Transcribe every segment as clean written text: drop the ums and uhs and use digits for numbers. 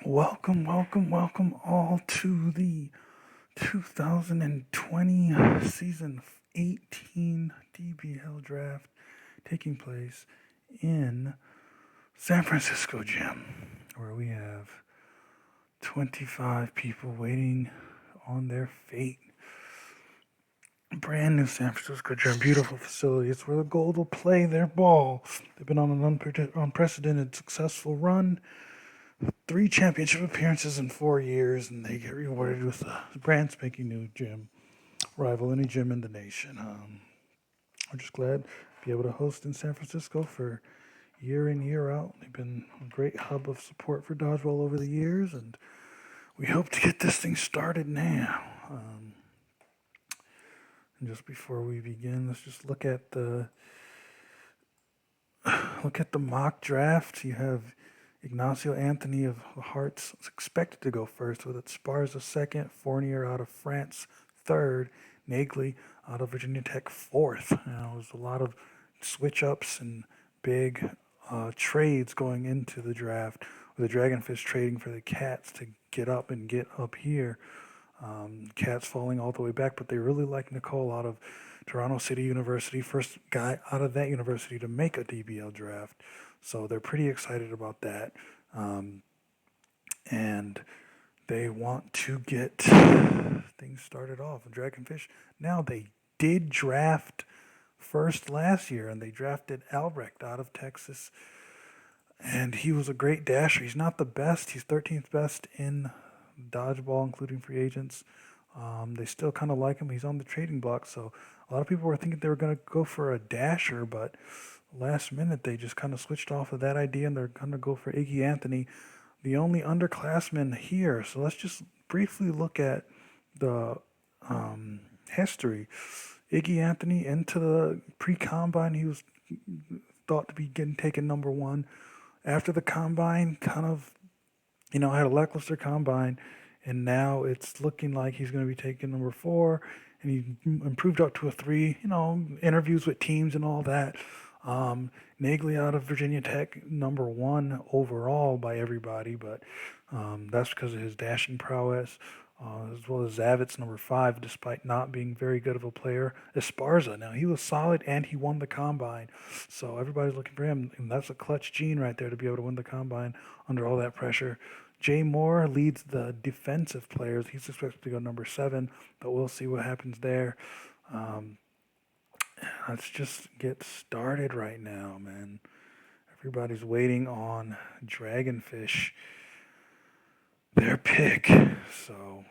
Welcome all to the 2020 season 18 DBL draft taking place in San Francisco Gym, where we have 25 people waiting on their fate. Brand new San Francisco Gym, beautiful facility. It's where the Gold will play their ball. They've been on an unprecedented successful run. 3 championship appearances in 4 years, and they get rewarded with a brand spanking new gym, rival any gym in the nation. We're just glad to be able to host in San Francisco for year in, year out. They've been a great hub of support for dodgeball over the years, and we hope to get this thing started now. And just before we begin, let's just look at the mock draft. You have Ignacio Anthony of the Hearts is expected to go first, with Esparza second, Fournier out of France third, Nagley out of Virginia Tech fourth. There's a lot of switch ups and big trades going into the draft, with the Dragonfish trading for the Cats to get up here. Cats falling all the way back, but they really like Nicole out of Toronto City University, first guy out of that university to make a DBL draft. So they're pretty excited about that. And they want to get things started off. Dragonfish, now they did draft first last year, and they drafted Albrecht out of Texas. And he was a great dasher. He's not the best. He's 13th best in dodgeball, including free agents. They still kind of like him. He's on the trading block, so a lot of people were thinking they were going to go for a dasher, but last minute they just kind of switched off of that idea, and they're going to go for Iggy Anthony, the only underclassman here. So let's just briefly look at the history. Iggy Anthony, into the pre-combine, he was thought to be getting taken number one. After the combine, kind of, had a lackluster combine, and now it's looking like he's going to be taken number four, and he improved up to a 3. Interviews with teams and all that. Nagley out of Virginia Tech, number 1 overall by everybody, but that's because of his dashing prowess, as well as Zavitz, number 5, despite not being very good of a player. Esparza, now he was solid and he won the combine, so everybody's looking for him, and that's a clutch gene right there to be able to win the combine under all that pressure. Jay Moore leads the defensive players. He's expected to go number 7, but we'll see what happens there. Let's just get started right now, man. Everybody's waiting on Dragonfish, their pick. So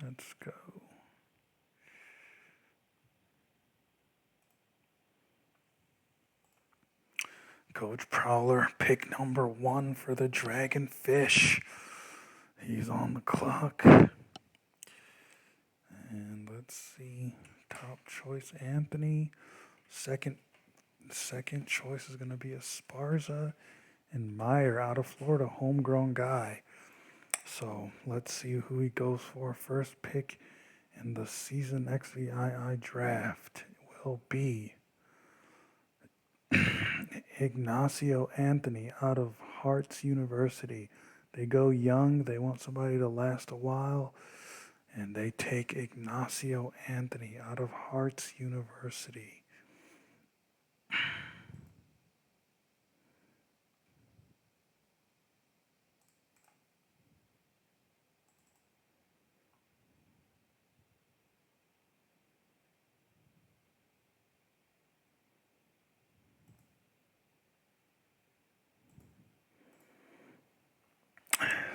let's go. Coach Prowler, pick number 1 for the Dragonfish. He's on the clock. And let's see. Top choice, Anthony. Second choice is going to be Esparza, and Meyer out of Florida, homegrown guy. So let's see who he goes for. First pick in the season XVIII draft will be Ignacio Anthony out of Hearts University. They go young. They want somebody to last a while. And they take Ignacio Anthony out of Hearts University.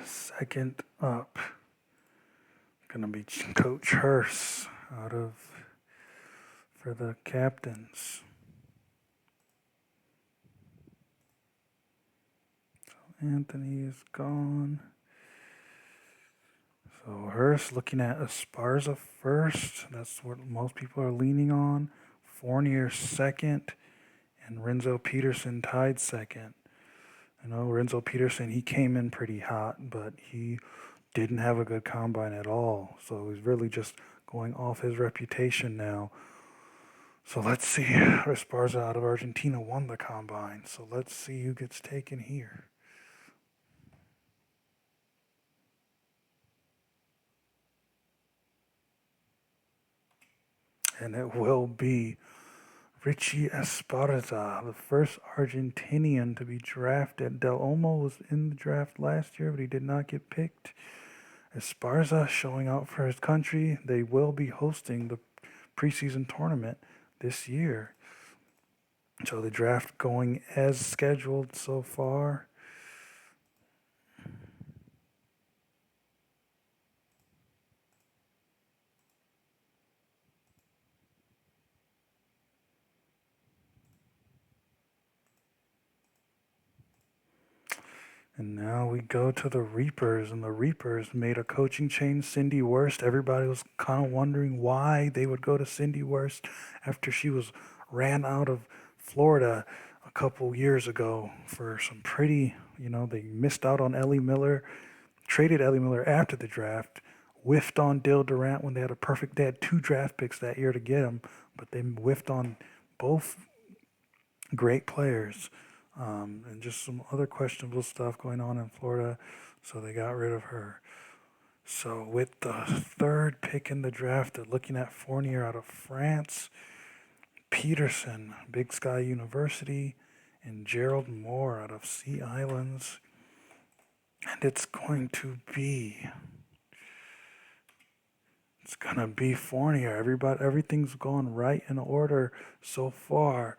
Second up, gonna be Coach Hurst for the Captains. So Anthony is gone. So Hurst looking at Esparza first. That's what most people are leaning on. Fournier second, and Renzo Peterson tied second. Renzo Peterson, he came in pretty hot, but he didn't have a good combine at all. So he's really just going off his reputation now. So let's see. Esparza out of Argentina won the combine. So let's see who gets taken here. And it will be Richie Esparza, the first Argentinian to be drafted. Del Olmo was in the draft last year, but he did not get picked. Esparza showing out for his country. They will be hosting the preseason tournament this year. So the draft going as scheduled so far. And now we go to the Reapers, and the Reapers made a coaching change. Cindy Worst. Everybody was kind of wondering why they would go to Cindy Worst after she was ran out of Florida a couple years ago for some pretty, they missed out on Ellie Miller, traded Ellie Miller after the draft, whiffed on Dale Durant when they had they had 2 draft picks that year to get him, but they whiffed on both great players, and just some other questionable stuff going on in Florida, so they got rid of her. So with the 3rd pick in the draft, they're looking at Fournier out of France, Peterson, Big Sky University, and Gerald Moore out of Sea Islands. And it's gonna be Fournier. Everything's going right in order so far.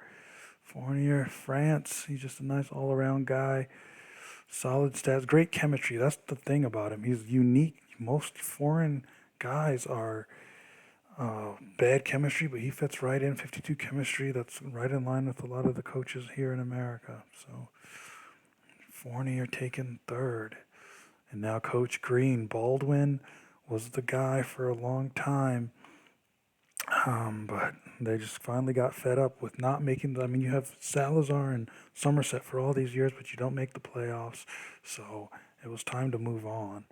Fournier, France. He's just a nice all-around guy. Solid stats, great chemistry. That's the thing about him. He's unique. Most foreign guys are bad chemistry, but he fits right in. 52 chemistry. That's right in line with a lot of the coaches here in America. So Fournier taken 3rd. And now Coach Green. Baldwin was the guy for a long time. But they just finally got fed up with not making you have Salazar and Somerset for all these years, but you don't make the playoffs. So it was time to move on.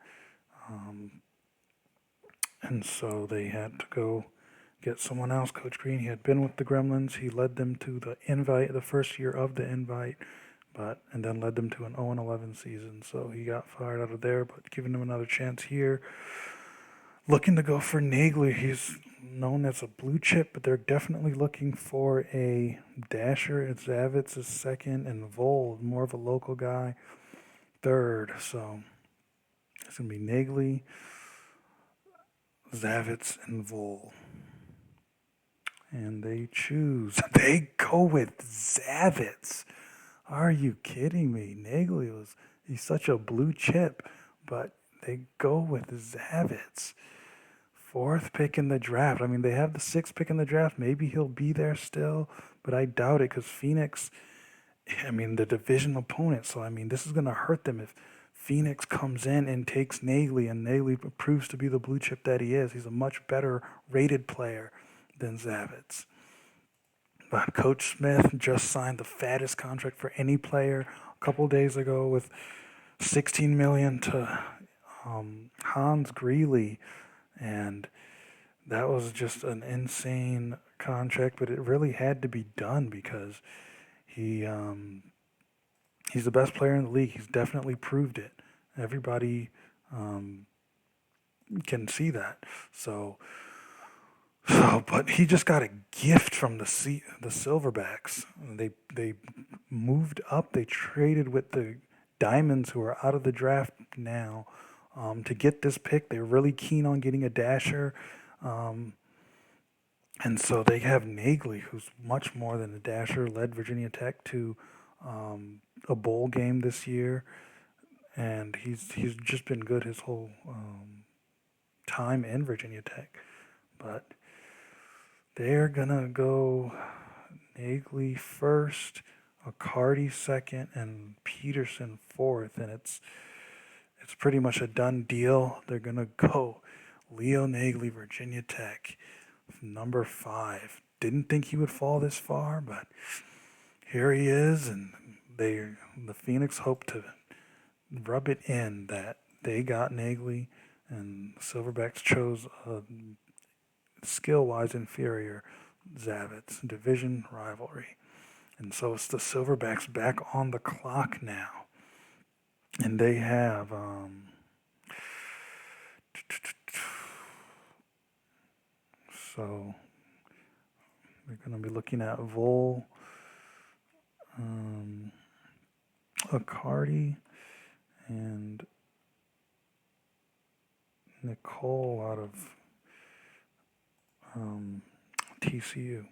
And so they had to go get someone else. Coach Green, he had been with the Gremlins. He led them to the invite, the first year of the invite, and then led them to an 0-11 season. So he got fired out of there, but giving him another chance here. Looking to go for Nagler. He's known as a blue chip, but they're definitely looking for a dasher. Zavitz is 2nd, and Vold, more of a local guy, 3rd. So it's going to be Nagler, Zavitz, and Vold. And they go with Zavitz. Are you kidding me? He's such a blue chip, but they go with Zavitz. 4th pick in the draft. They have the 6th pick in the draft. Maybe he'll be there still, but I doubt it because Phoenix, the division opponent. So, this is going to hurt them if Phoenix comes in and takes Nagler, and Nagler proves to be the blue chip that he is. He's a much better rated player than Zavitz. But Coach Smith just signed the fattest contract for any player a couple days ago with $16 million to Hans Greeley. And that was just an insane contract, but it really had to be done because he's the best player in the league. He's definitely proved it. Everybody can see that. But he just got a gift from the Silverbacks. They moved up. They traded with the Diamonds, who are out of the draft now. To get this pick, they're really keen on getting a dasher. And so they have Nagler, who's much more than a dasher, led Virginia Tech to a bowl game this year. And he's just been good his whole time in Virginia Tech. But they're going to go Nagler 1st, Accardi 2nd, and Peterson 4th. And it's pretty much a done deal. They're going to go Leo Nagler, Virginia Tech, number 5. Didn't think he would fall this far, but here he is, and the Phoenix hope to rub it in that they got Nagler, and Silverbacks chose a skill-wise inferior Zavitz, division rivalry. And so it's the Silverbacks back on the clock now. And they have so they're going to be looking at Vol, um, Accardi, and Nicole out of TCU.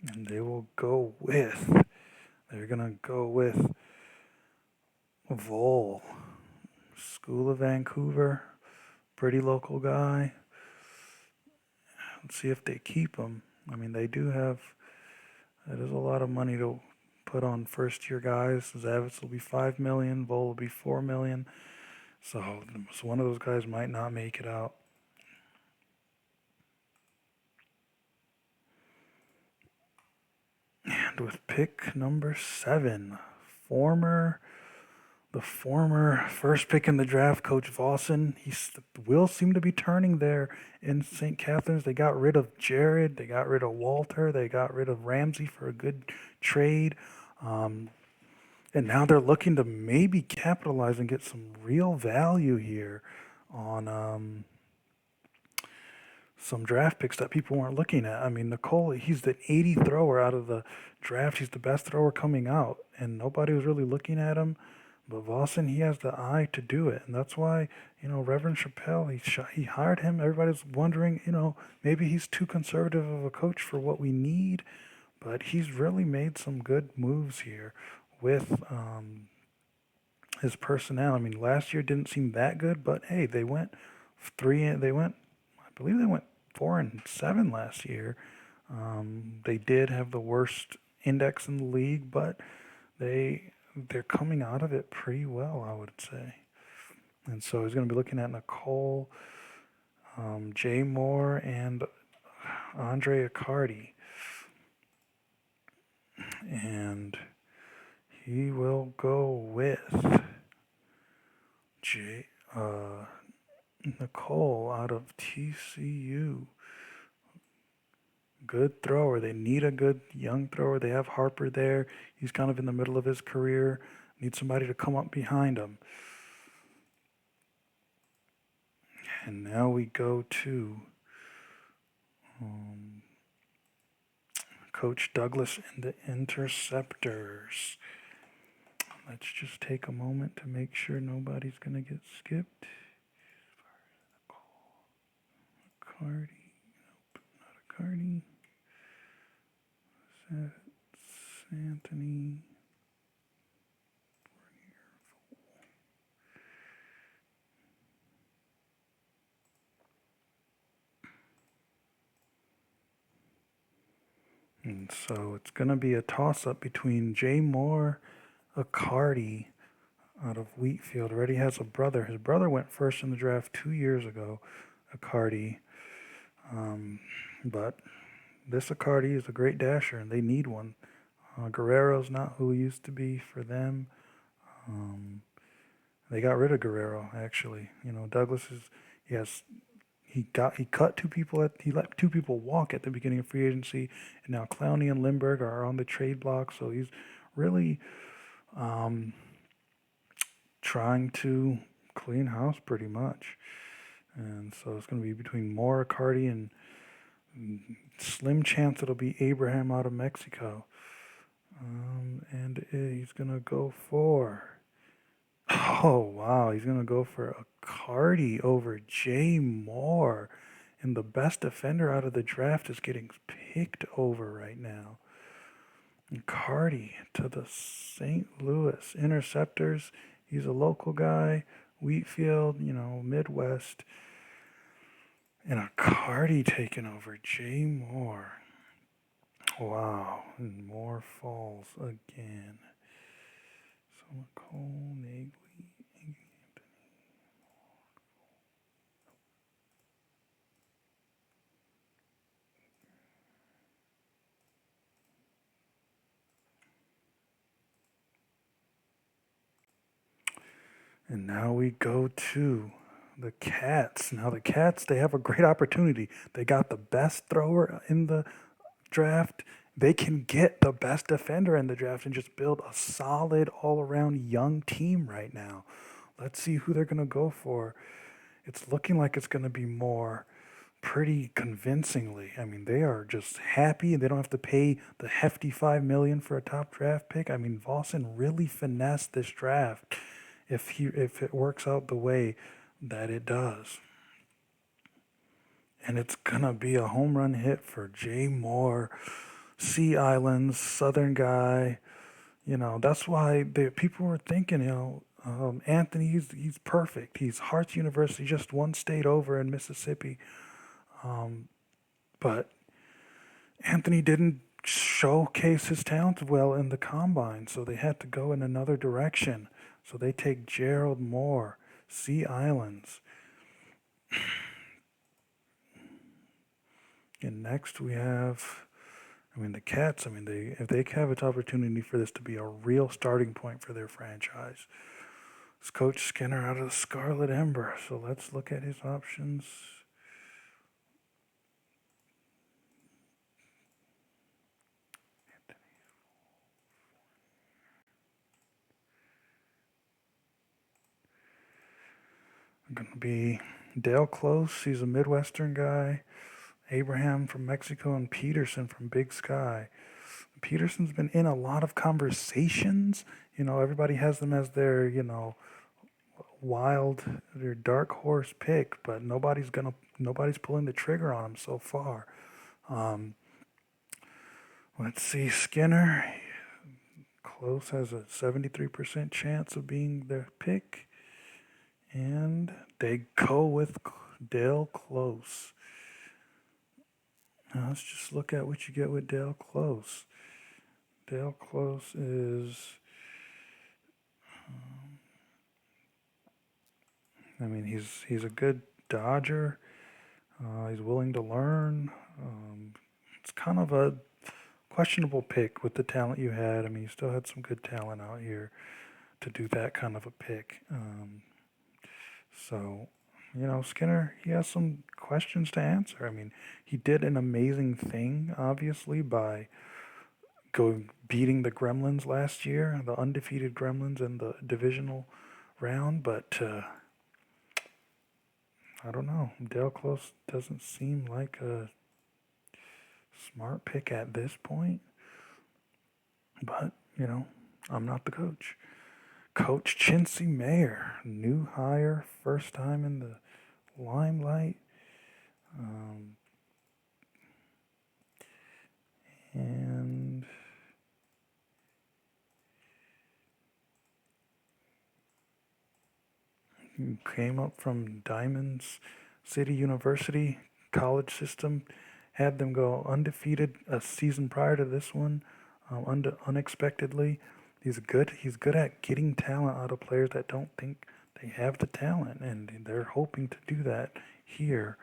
And they're going to go with Vol, School of Vancouver, pretty local guy. Let's see if they keep him. I mean, they do have, it is a lot of money to put on first year guys. Zavitz will be $5 million, Vol will be $4 million. So one of those guys might not make it out. And with pick number 7, the former first pick in the draft, Coach Vossen, the wheels seem to be turning there in St. Catharines. They got rid of Jared, they got rid of Walter, they got rid of Ramsey for a good trade. And now they're looking to maybe capitalize and get some real value here on some draft picks that people weren't looking at. I mean, Nicole, he's the 80th thrower out of the draft. He's the best thrower coming out, and nobody was really looking at him. But Vossen, he has the eye to do it, and that's why, Reverend Chappelle, he hired him. Everybody's wondering, maybe he's too conservative of a coach for what we need, but he's really made some good moves here with his personnel. I mean, last year didn't seem that good, but hey, I believe they went 4-7 last year. They did have the worst index in the league, but they're coming out of it pretty well, I would say. And so he's going to be looking at Nicole, Jay Moore, and Andre Accardi. And he will go with Nicole out of TCU. Good thrower. They need a good young thrower. They have Harper there. He's kind of in the middle of his career. Need somebody to come up behind him. And now we go to Coach Douglas and the Interceptors. Let's just take a moment to make sure nobody's going to get skipped. Accardi. Nope, not Accardi. Anthony. And so it's going to be a toss-up between Jay Moore, Accardi out of Wheatfield. Already has a brother. His brother went first in the draft 2 years ago, Accardi. But this Accardi is a great dasher, and they need one. Guerrero's not who he used to be for them. They got rid of Guerrero, actually. Douglas he cut two people he let two people walk at the beginning of free agency, and now Clowney and Lindbergh are on the trade block. So he's really trying to clean house pretty much. And so it's going to be between Moore, Accardi, and slim chance it'll be Abraham out of Mexico. And he's going to go for... Oh, wow. He's going to go for Accardi over Jay Moore. And the best defender out of the draft is getting picked over right now. Accardi to the St. Louis Interceptors. He's a local guy. Wheatfield, Midwest. And Accardi taking over Jay Moore. Wow. And Moore falls again. So Nicole, Nagley, Anthony. And now we go to The Cats. Now the Cats, they have a great opportunity. They got the best thrower in the draft. They can get the best defender in the draft and just build a solid all-around young team right now. Let's see who they're going to go for. It's looking like it's going to be more pretty convincingly. I mean, they are just happy and they don't have to pay the hefty 5 million for a top draft pick. I mean, Vossen really finessed this draft if it works out the way that it does. And it's gonna be a home run hit for Jay Moore, Sea Islands, Southern guy. That's why people were thinking, Anthony, he's perfect. He's Hart's University, just one state over in Mississippi. But Anthony didn't showcase his talent well in the combine, so they had to go in another direction. So they take Gerald Moore, Sea Islands. And next we have, the Cats. If they have an opportunity for this to be a real starting point for their franchise. It's Coach Skinner out of the Scarlet Ember. So let's look at his options. Going to be Dale Close. He's a Midwestern guy. Abraham from Mexico and Peterson from Big Sky. Peterson's been in a lot of conversations. Everybody has them as their, their dark horse pick, but nobody's pulling the trigger on him so far. Let's see, Skinner. Close has a 73% chance of being the pick. And they go with Dale Close. Now let's just look at what you get with Dale Close. Dale Close is, he's a good Dodger. He's willing to learn. It's kind of a questionable pick with the talent you had. You still had some good talent out here to do that kind of a pick. So, Skinner, he has some questions to answer. He did an amazing thing, obviously, by beating the Gremlins last year, the undefeated Gremlins in the divisional round, but I don't know. Dale Close doesn't seem like a smart pick at this point, but, I'm not the coach. Coach Chauncey Mayer, new hire, first time in the limelight. And he came up from Diamonds City University college system, had them go undefeated a season prior to this one, unexpectedly. He's good at getting talent out of players that don't think they have the talent, and they're hoping to do that here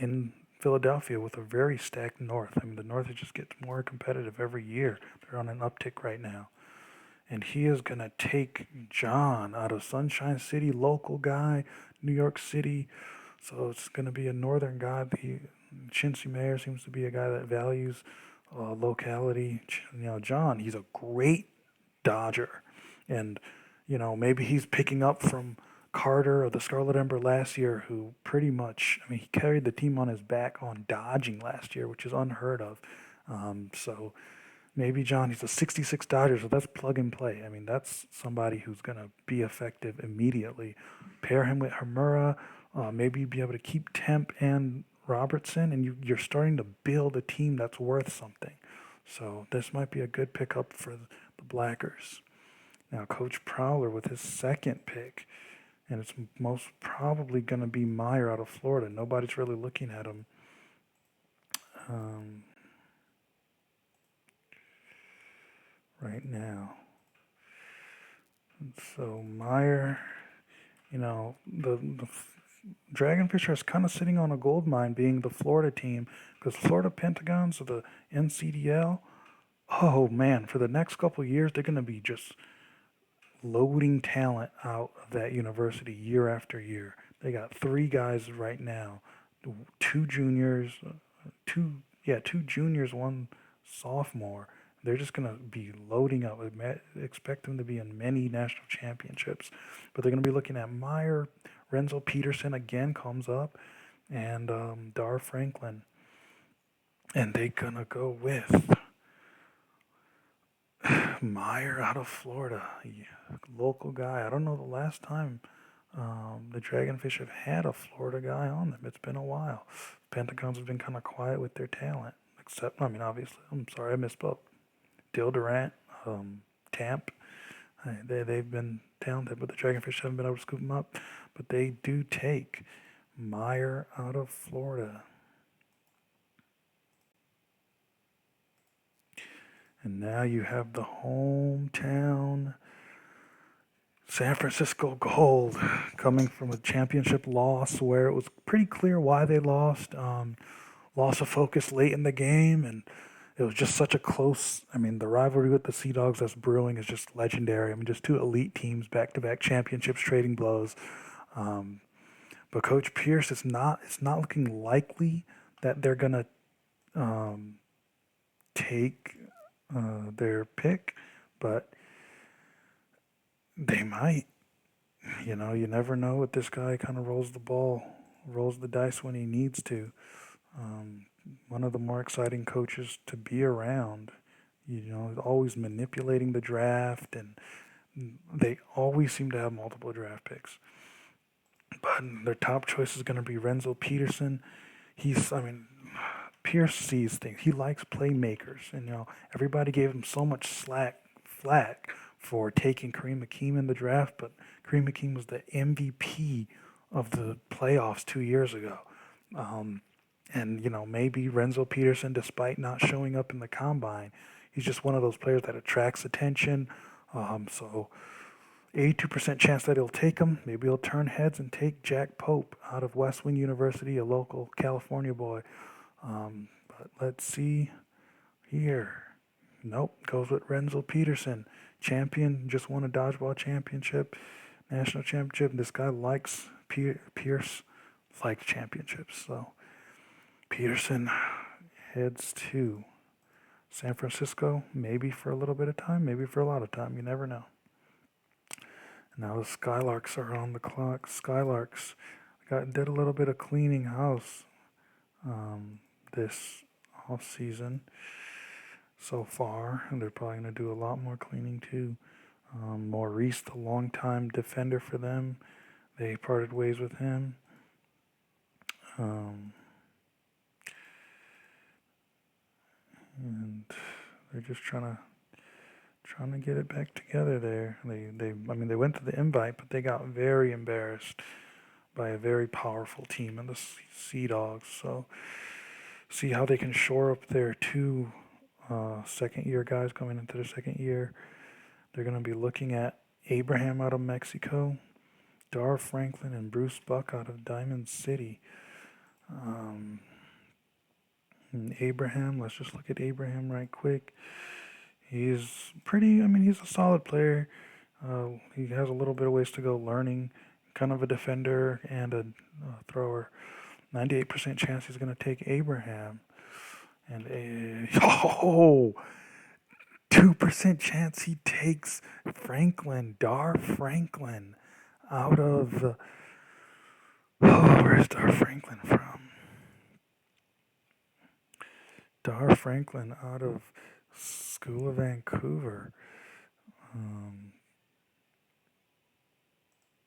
in Philadelphia with a very stacked North. The North just gets more competitive every year. They're on an uptick right now. And he is going to take John out of Sunshine City, local guy, New York City. So it's going to be a northern guy. Chauncey Mayer seems to be a guy that values locality. John, he's a great Dodger. And, maybe he's picking up from Carter of the Scarlet Ember last year, who pretty much, he carried the team on his back on dodging last year, which is unheard of. So maybe John, he's a 66 Dodger, so that's plug and play. That's somebody who's going to be effective immediately. Pair him with Hamura, maybe be able to keep Temp and Robertson, and you're starting to build a team that's worth something. So this might be a good pickup for the Blackers. Now, Coach Prowler with his second pick, and it's most probably going to be Meyer out of Florida. Nobody's really looking at him. Right now. So Meyer, the Dragonfish is kind of sitting on a gold mine being the Florida team, because Florida Pentagons of the NCDL, oh man, for the next couple of years, they're going to be just loading talent out of that university year after year. They got three guys right now, two juniors, two two juniors, one sophomore. They're just gonna be loading up. Expect them to be in many national championships, but they're gonna be looking at Meyer, Renzo Peterson again comes up, and Dar Franklin, and they're gonna go with Meyer out of Florida, local guy. I don't know the last time the Dragonfish have had a Florida guy on them. It's been a while. Pentagons have been kind of quiet with their talent, except, I mean, obviously, I'm sorry, I misspoke. Dill Durant, Tamp, they've been talented, but the Dragonfish haven't been able to scoop them up. But they do take Meyer out of Florida. And now you have the hometown San Francisco Gold coming from a championship loss where it was pretty clear why they lost. Loss of focus late in the game, and it was just such a close. I mean, the rivalry with the Sea Dogs that's brewing is just legendary. I mean, just two elite teams, back-to-back championships, trading blows. Um, but Coach Pierce, it's not looking likely that they're gonna um, take their pick, but they might. You know, you never know what this guy kind of rolls the dice when he needs to. Um, One of the more exciting coaches to be around. You know, always manipulating the draft, and they always seem to have multiple draft picks. But their top choice is going to be Renzo Peterson. I mean, Pierce sees things. He likes playmakers, and everybody gave him so much flack for taking Kareem Hakeem in the draft, but Kareem Hakeem was the MVP of the playoffs 2 years ago. Um, and maybe Renzo Peterson, despite not showing up in the combine, he's just one of those players that attracts attention. So 82% chance that he'll take him. Maybe he'll turn heads and take Jack Pope out of West Wing University, a local California boy. But let's see here. Nope, goes with Renzo Peterson. Champion, just won a dodgeball championship, national championship. This guy likes Pierce, likes championships. So Peterson heads to San Francisco, maybe for a little bit of time, maybe for a lot of time. You never know. Now the Skylarks are on the clock. Skylarks did a little bit of cleaning house this off season so far, and they're probably going to do a lot more cleaning too. Maurice, the longtime defender for them, they parted ways with him. And they're just trying to get it back together there. They went to the invite, but they got very embarrassed by a very powerful team in the Sea Dogs. So see how they can shore up their two second year guys coming into their second year. They're going to be looking at Abraham out of Mexico, Dar Franklin, and Bruce Buck out of Diamond City. And Abraham, let's just look at Abraham right quick. He's he's a solid player. He has a little bit of ways to go learning. Kind of a defender and a thrower. 98% chance he's going to take Abraham. And 2% chance he takes Dar Franklin, out of, where's Dar Franklin from? Dar Franklin out of School of Vancouver.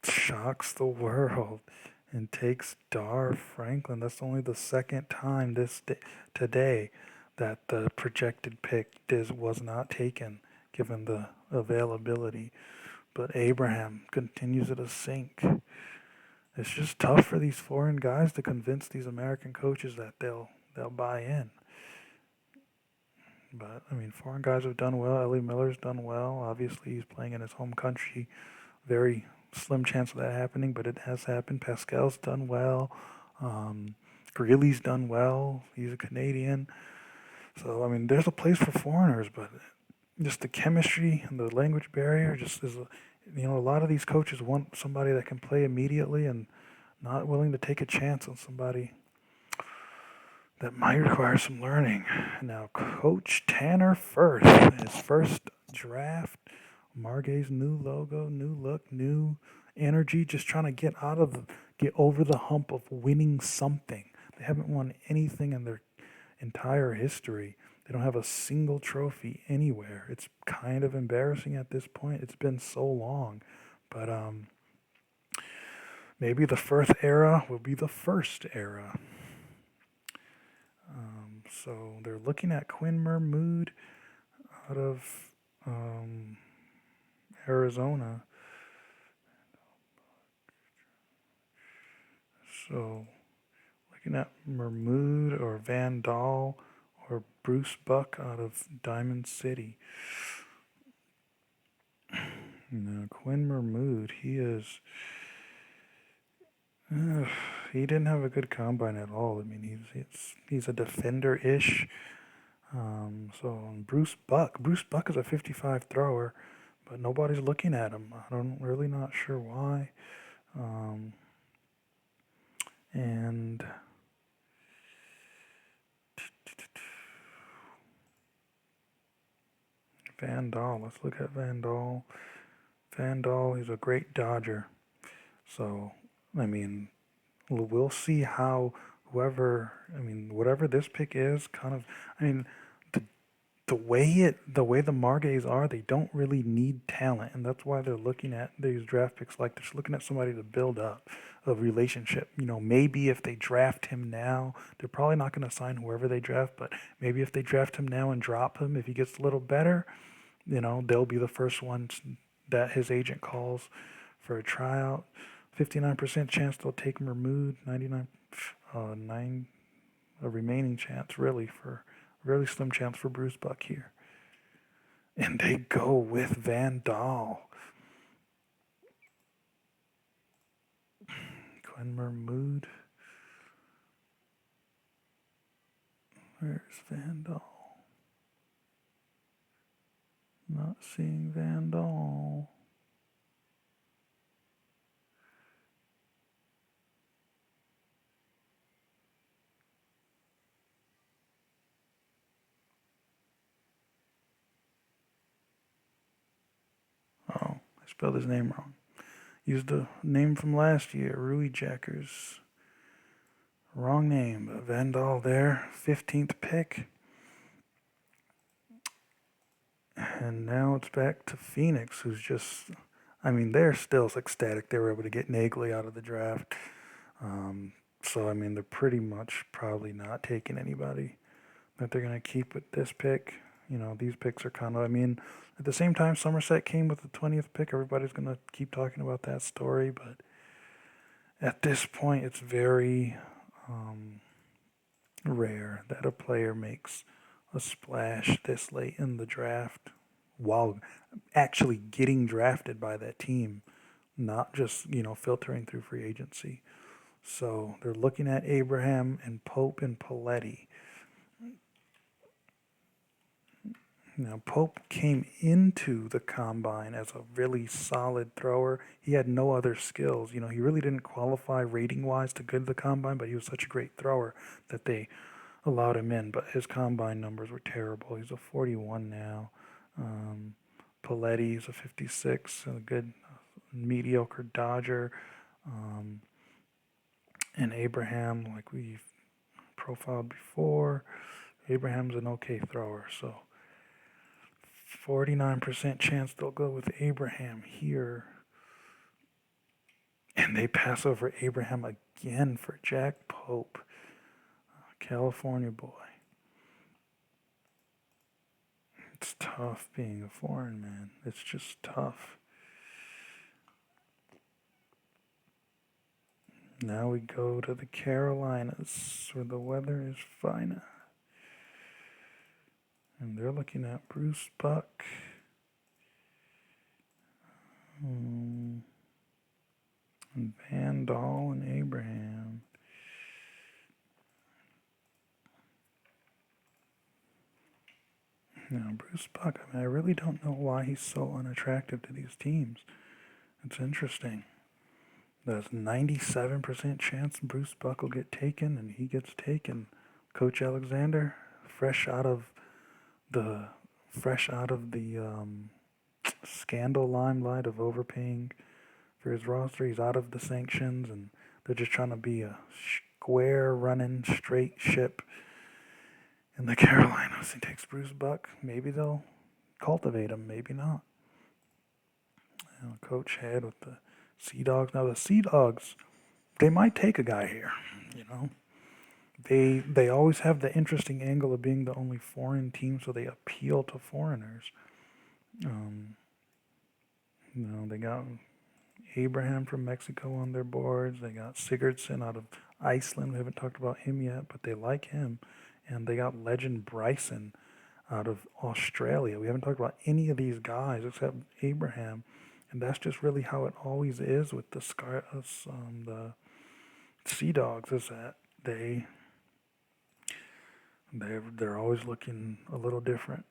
Shocks the world and takes Dar Franklin. That's only the second time today that the projected pick was not taken, given the availability. But Abraham continues to sink. It's just tough for these foreign guys to convince these American coaches that they'll buy in. But foreign guys have done well. Ellie Miller's done well. Obviously, he's playing in his home country. Very slim chance of that happening, but it has happened. Pascal's done well. Greeley's done well. He's a Canadian. So there's a place for foreigners, but just the chemistry and the language barrier just A lot of these coaches want somebody that can play immediately and not willing to take a chance on somebody that might require some learning. Now, Coach Tanner Firth, his first draft, Margay's new logo, new look, new energy, just trying to get over the hump of winning something. They haven't won anything in their entire history. They don't have a single trophy anywhere. It's kind of embarrassing at this point. It's been so long, but maybe the Firth era will be the first era. So they're looking at Quinn Mermood out of um, Arizona. So looking at Mermood or Van Dahl or Bruce Buck out of Diamond City. Now Quinn Mermood, he didn't have a good combine at all. I mean, he's a defender-ish. So Bruce Buck is a 55 thrower, but nobody's looking at him. I'm really not sure why. And Van Dahl, let's look at Van Dahl. Van Dahl, he's a great Dodger. So, I mean, we'll see how whatever this pick is, I mean, the the way the Margays are, they don't really need talent, and that's why they're looking at these draft picks like they're just looking at somebody to build up a relationship. Maybe if they draft him now, they're probably not going to sign whoever they draft, but maybe if they draft him now and drop him, if he gets a little better, they'll be the first ones that his agent calls for a tryout. 59% chance they'll take Mermood, 9 a remaining chance really slim chance for Bruce Buck here. And they go with Van Dahl. Quinn Mermood. Where's Van Dahl? Not seeing Van Dahl. Oh, I spelled his name wrong. Used the name from last year, Rui Jackers. Wrong name, but Van Dahl there, 15th pick. And now it's back to Phoenix, who's they're still ecstatic they were able to get Nagley out of the draft. So, they're pretty much probably not taking anybody that they're going to keep with this pick. These picks are at the same time, Somerset came with the 20th pick. Everybody's going to keep talking about that story, but at this point, it's very rare that a player makes a splash this late in the draft while actually getting drafted by that team, not just, filtering through free agency. So they're looking at Abraham and Pope and Paletti. Now, Pope came into the combine as a really solid thrower. He had no other skills. He really didn't qualify rating-wise to go to the combine, but he was such a great thrower that they allowed him in. But his combine numbers were terrible. He's a 41 now. Paletti's a 56, a good mediocre Dodger. And Abraham, like we've profiled before, Abraham's an okay thrower, so 49% chance they'll go with Abraham here. And they pass over Abraham again for Jack Pope, California boy. It's tough being a foreign man. It's just tough. Now we go to the Carolinas, where the weather is finer. And they're looking at Bruce Buck. And Van Dahl and Abraham. Now, Bruce Buck, I really don't know why he's so unattractive to these teams. It's interesting. There's 97% chance Bruce Buck will get taken, and he gets taken. Coach Alexander, fresh out of the scandal limelight of overpaying for his roster. He's out of the sanctions, and they're just trying to be a square running straight ship in the Carolinas. He takes Bruce Buck. Maybe they'll cultivate him, maybe not. Coach Head with the Sea Dogs. Now the Sea Dogs, they might take a guy here. You know, they always have the interesting angle of being the only foreign team, so they appeal to foreigners. Um, they got Abraham from Mexico on their boards. They got Sigurdsson out of Iceland. We haven't talked about him yet, but they like him. And they got legend Bryson out of Australia. We haven't talked about any of these guys except Abraham. And that's just really how it always is with the Sea Dogs, is that they're always looking a little different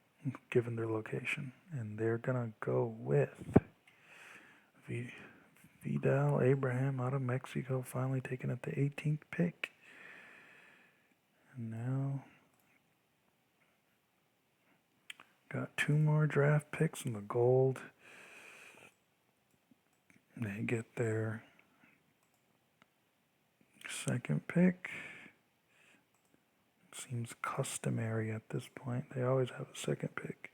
given their location. And they're gonna go with Vidal Abraham out of Mexico, finally taken at the 18th pick. And now got two more draft picks in the gold. They get their second pick. Seems customary at this point. They always have a second pick.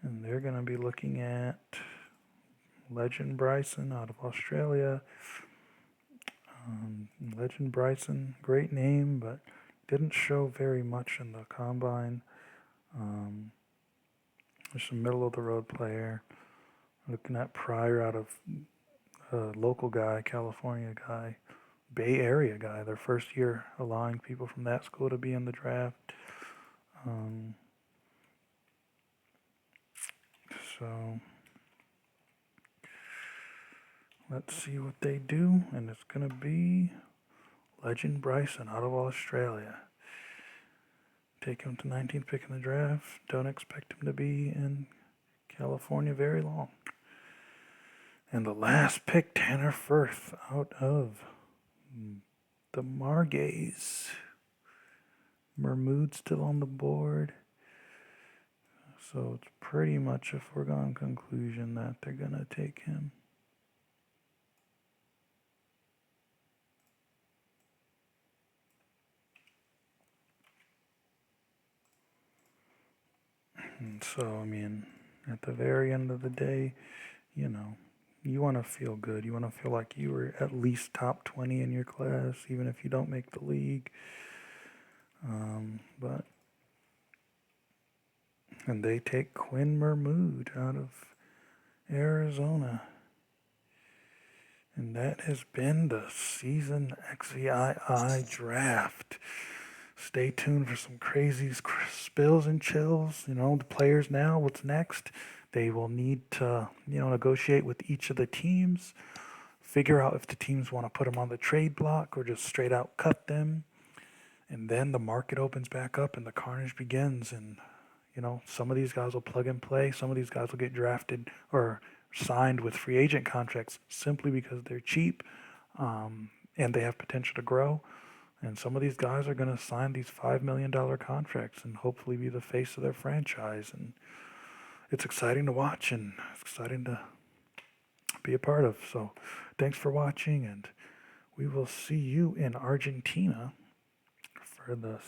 And they're going to be looking at legend Bryson out of Australia. Legend Bryson, great name, but didn't show very much in the combine. Just a middle of the road player. Looking at Pryor out of local guy, California guy, Bay Area guy. Their first year allowing people from that school to be in the draft. So let's see what they do, and it's going to be legend Bryson out of Australia. Take him to 19th pick in the draft. Don't expect him to be in California very long. And the last pick, Tanner Firth out of the Margays. Mermood still on the board. So it's pretty much a foregone conclusion that they're going to take him. And so, I mean, at the very end of the day, you want to feel good. You want to feel like you were at least top 20 in your class, even if you don't make the league. And they take Quinn Mermood out of Arizona. And that has been the season XVIII draft. Stay tuned for some crazy spills and chills. The players now, what's next? They will need to, negotiate with each of the teams, figure out if the teams want to put them on the trade block or just straight out cut them. And then the market opens back up and the carnage begins. And, some of these guys will plug and play. Some of these guys will get drafted or signed with free agent contracts simply because they're cheap and they have potential to grow. And some of these guys are going to sign these $5 million contracts and hopefully be the face of their franchise. And it's exciting to watch and it's exciting to be a part of. So thanks for watching, and we will see you in Argentina for the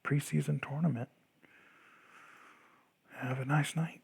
preseason tournament. Have a nice night.